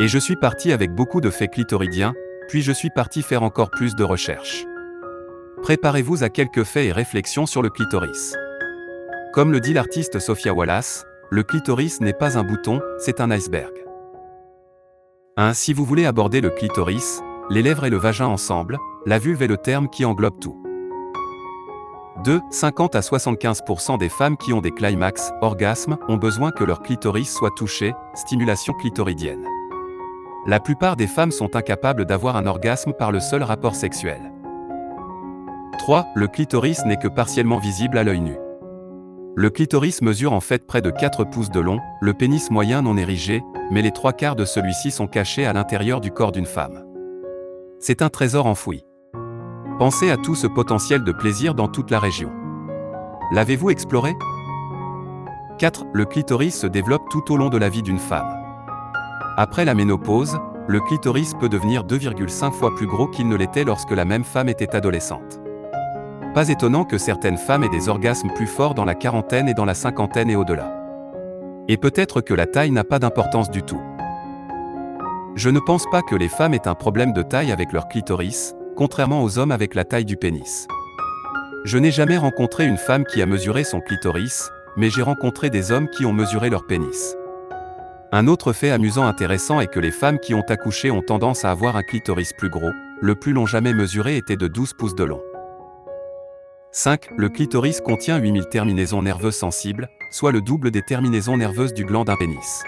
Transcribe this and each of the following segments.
Et je suis parti avec beaucoup de faits clitoridiens, puis je suis parti faire encore plus de recherches. Préparez-vous à quelques faits et réflexions sur le clitoris. Comme le dit l'artiste Sophia Wallace, le clitoris n'est pas un bouton, c'est un iceberg. 1. Si vous voulez aborder le clitoris, les lèvres et le vagin ensemble, la vulve est le terme qui englobe tout. 2. 50 à 75% des femmes qui ont des climax, orgasmes, ont besoin que leur clitoris soit touché, stimulation clitoridienne. La plupart des femmes sont incapables d'avoir un orgasme par le seul rapport sexuel. 3. Le clitoris n'est que partiellement visible à l'œil nu. Le clitoris mesure en fait près de 4 pouces de long, le pénis moyen non érigé, mais les 3/4 de celui-ci sont cachés à l'intérieur du corps d'une femme. C'est un trésor enfoui. Pensez à tout ce potentiel de plaisir dans toute la région. L'avez-vous exploré ? 4. Le clitoris se développe tout au long de la vie d'une femme. Après la ménopause, le clitoris peut devenir 2,5 fois plus gros qu'il ne l'était lorsque la même femme était adolescente. Pas étonnant que certaines femmes aient des orgasmes plus forts dans la quarantaine et dans la cinquantaine et au-delà. Et peut-être que la taille n'a pas d'importance du tout. Je ne pense pas que les femmes aient un problème de taille avec leur clitoris, contrairement aux hommes avec la taille du pénis. Je n'ai jamais rencontré une femme qui a mesuré son clitoris, mais j'ai rencontré des hommes qui ont mesuré leur pénis. Un autre fait amusant intéressant est que les femmes qui ont accouché ont tendance à avoir un clitoris plus gros, le plus long jamais mesuré était de 12 pouces de long. 5. Le clitoris contient 8000 terminaisons nerveuses sensibles, soit le double des terminaisons nerveuses du gland d'un pénis.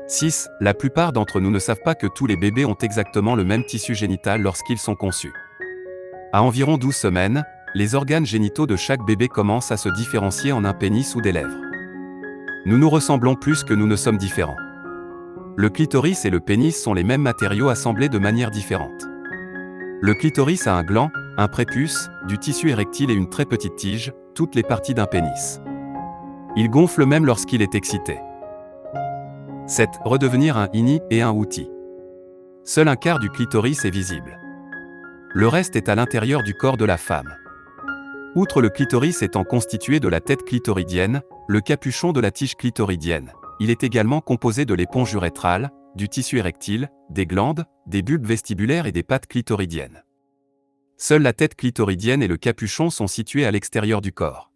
6. La plupart d'entre nous ne savent pas que tous les bébés ont exactement le même tissu génital lorsqu'ils sont conçus. À environ 12 semaines, les organes génitaux de chaque bébé commencent à se différencier en un pénis ou des lèvres. Nous nous ressemblons plus que nous ne sommes différents. Le clitoris et le pénis sont les mêmes matériaux assemblés de manière différente. Le clitoris a un gland, un prépuce, du tissu érectile et une très petite tige, toutes les parties d'un pénis. Il gonfle même lorsqu'il est excité. 7. Redevenir un ini et un outil. Seul un quart du clitoris est visible. Le reste est à l'intérieur du corps de la femme. Outre le clitoris étant constitué de la tête clitoridienne, le capuchon de la tige clitoridienne, il est également composé de l'éponge urétrale, du tissu érectile, des glandes, des bulbes vestibulaires et des pattes clitoridiennes. Seule la tête clitoridienne et le capuchon sont situés à l'extérieur du corps.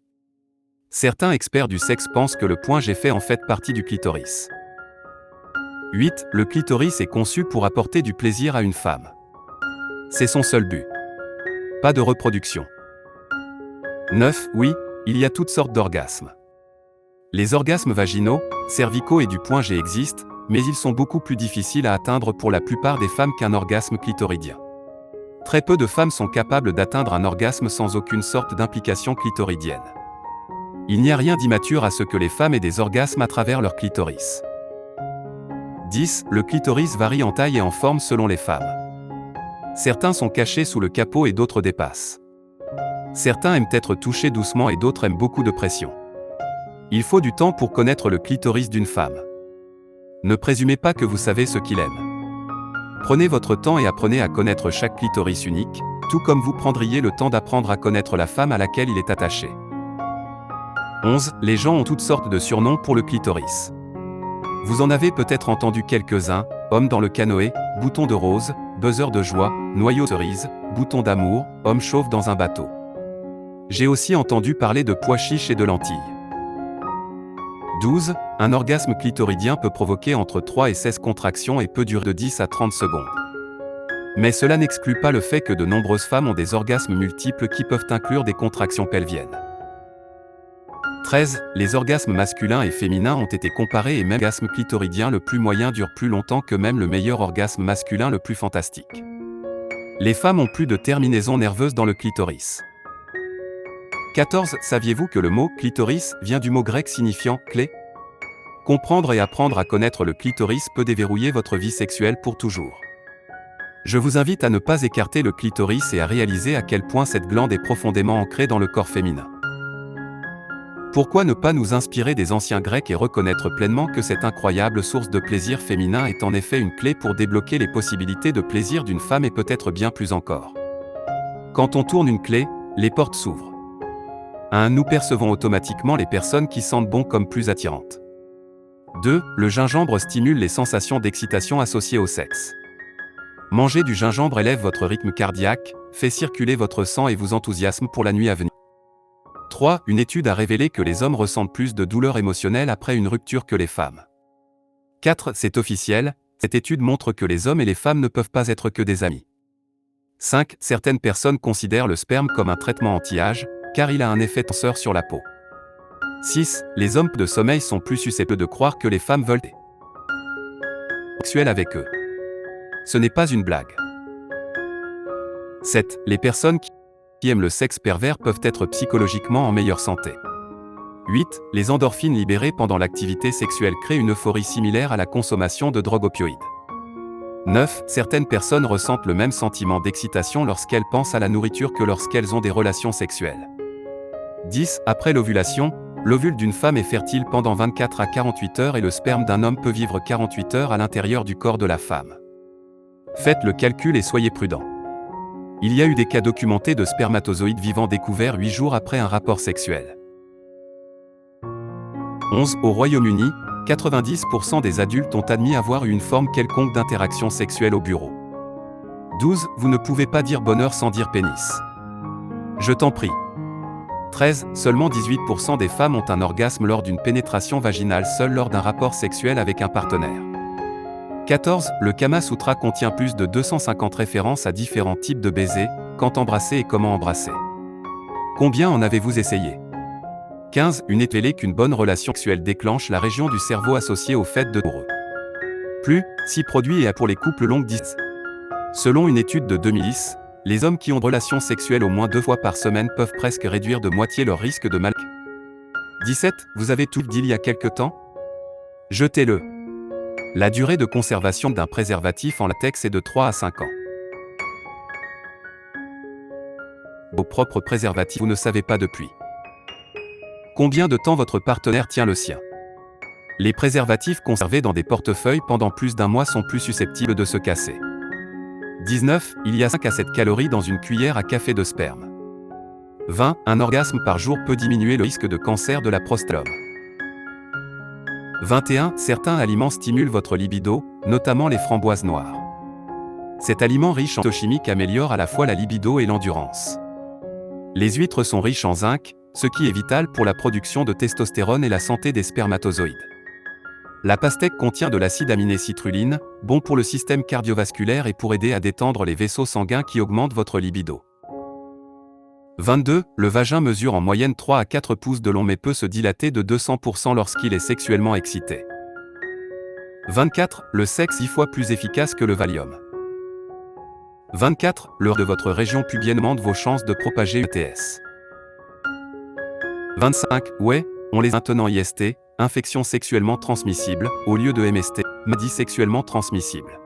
Certains experts du sexe pensent que le point G fait en fait partie du clitoris. 8. Le clitoris est conçu pour apporter du plaisir à une femme. C'est son seul but. Pas de reproduction. 9. Oui, il y a toutes sortes d'orgasmes. Les orgasmes vaginaux, cervicaux et du point G existent, mais ils sont beaucoup plus difficiles à atteindre pour la plupart des femmes qu'un orgasme clitoridien. Très peu de femmes sont capables d'atteindre un orgasme sans aucune sorte d'implication clitoridienne. Il n'y a rien d'immature à ce que les femmes aient des orgasmes à travers leur clitoris. 10. Le clitoris varie en taille et en forme selon les femmes. Certains sont cachés sous le capot et d'autres dépassent. Certains aiment être touchés doucement et d'autres aiment beaucoup de pression. Il faut du temps pour connaître le clitoris d'une femme. Ne présumez pas que vous savez ce qu'il aime. Prenez votre temps et apprenez à connaître chaque clitoris unique, tout comme vous prendriez le temps d'apprendre à connaître la femme à laquelle il est attaché. 11. Les gens ont toutes sortes de surnoms pour le clitoris. Vous en avez peut-être entendu quelques-uns: homme dans le canoë, bouton de rose, buzzer de joie, noyau cerise, bouton d'amour, homme chauve dans un bateau. J'ai aussi entendu parler de pois chiches et de lentilles. 12. Un orgasme clitoridien peut provoquer entre 3 et 16 contractions et peut durer de 10 à 30 secondes. Mais cela n'exclut pas le fait que de nombreuses femmes ont des orgasmes multiples qui peuvent inclure des contractions pelviennes. 13. Les orgasmes masculins et féminins ont été comparés et même l'orgasme clitoridien le plus moyen dure plus longtemps que même le meilleur orgasme masculin le plus fantastique. Les femmes ont plus de terminaisons nerveuses dans le clitoris. 14. Saviez-vous que le mot « clitoris » vient du mot grec signifiant « clé » ? Comprendre et apprendre à connaître le clitoris peut déverrouiller votre vie sexuelle pour toujours. Je vous invite à ne pas écarter le clitoris et à réaliser à quel point cette glande est profondément ancrée dans le corps féminin. Pourquoi ne pas nous inspirer des anciens Grecs et reconnaître pleinement que cette incroyable source de plaisir féminin est en effet une clé pour débloquer les possibilités de plaisir d'une femme et peut-être bien plus encore. Quand on tourne une clé, les portes s'ouvrent. 1. Nous percevons automatiquement les personnes qui sentent bon comme plus attirantes. 2. Le gingembre stimule les sensations d'excitation associées au sexe. Manger du gingembre élève votre rythme cardiaque, fait circuler votre sang et vous enthousiasme pour la nuit à venir. 3. Une étude a révélé que les hommes ressentent plus de douleur émotionnelle après une rupture que les femmes. 4. C'est officiel, cette étude montre que les hommes et les femmes ne peuvent pas être que des amis. 5. Certaines personnes considèrent le sperme comme un traitement anti-âge, car il a un effet tenseur sur la peau. 6. Les hommes de sommeil sont plus susceptibles de croire que les femmes veulent être sexuelles avec eux. Ce n'est pas une blague. 7. Les personnes qui aiment le sexe pervers peuvent être psychologiquement en meilleure santé. 8. Les endorphines libérées pendant l'activité sexuelle créent une euphorie similaire à la consommation de drogues opioïdes. 9. Certaines personnes ressentent le même sentiment d'excitation lorsqu'elles pensent à la nourriture que lorsqu'elles ont des relations sexuelles. 10. Après l'ovulation, l'ovule d'une femme est fertile pendant 24 à 48 heures et le sperme d'un homme peut vivre 48 heures à l'intérieur du corps de la femme. Faites le calcul et soyez prudents. Il y a eu des cas documentés de spermatozoïdes vivants découverts 8 jours après un rapport sexuel. 11. Au Royaume-Uni, 90% des adultes ont admis avoir eu une forme quelconque d'interaction sexuelle au bureau. 12. Vous ne pouvez pas dire bonheur sans dire pénis. Je t'en prie. 13. Seulement 18% des femmes ont un orgasme lors d'une pénétration vaginale seule lors d'un rapport sexuel avec un partenaire. 14. Le Kama Sutra contient plus de 250 références à différents types de baisers, quand embrasser et comment embrasser. Combien en avez-vous essayé? 15. Une étude révèle qu'une bonne relation sexuelle déclenche la région du cerveau associée au fait de heureux. Plus, 6 produits et pour les couples longue distance. Selon une étude de 2010, les hommes qui ont relations sexuelles au moins 2 fois par semaine peuvent presque réduire de moitié leur risque de mal. 17. Vous avez tout dit il y a quelque temps? Jetez-le. La durée de conservation d'un préservatif en latex est de 3 à 5 ans. Vos propres préservatifs, vous ne savez pas depuis combien de temps votre partenaire tient le sien. Les préservatifs conservés dans des portefeuilles pendant plus d'un mois sont plus susceptibles de se casser. 19. Il y a 5 à 7 calories dans une cuillère à café de sperme. 20. Un orgasme par jour peut diminuer le risque de cancer de la prostate. 21. Certains aliments stimulent votre libido, notamment les framboises noires. Cet aliment riche en chimiques améliore à la fois la libido et l'endurance. Les huîtres sont riches en zinc, ce qui est vital pour la production de testostérone et la santé des spermatozoïdes. La pastèque contient de l'acide aminé citrulline, bon pour le système cardiovasculaire et pour aider à détendre les vaisseaux sanguins qui augmentent votre libido. 22. Le vagin mesure en moyenne 3 à 4 pouces de long mais peut se dilater de 200% lorsqu'il est sexuellement excité. 24. Le sexe 10 fois plus efficace que le Valium. 24. L'heure de votre région pubienne augmente vos chances de propager ETS. 25. Ouais, on les maintenant IST, infection sexuellement transmissible, au lieu de MST, maladie sexuellement transmissible.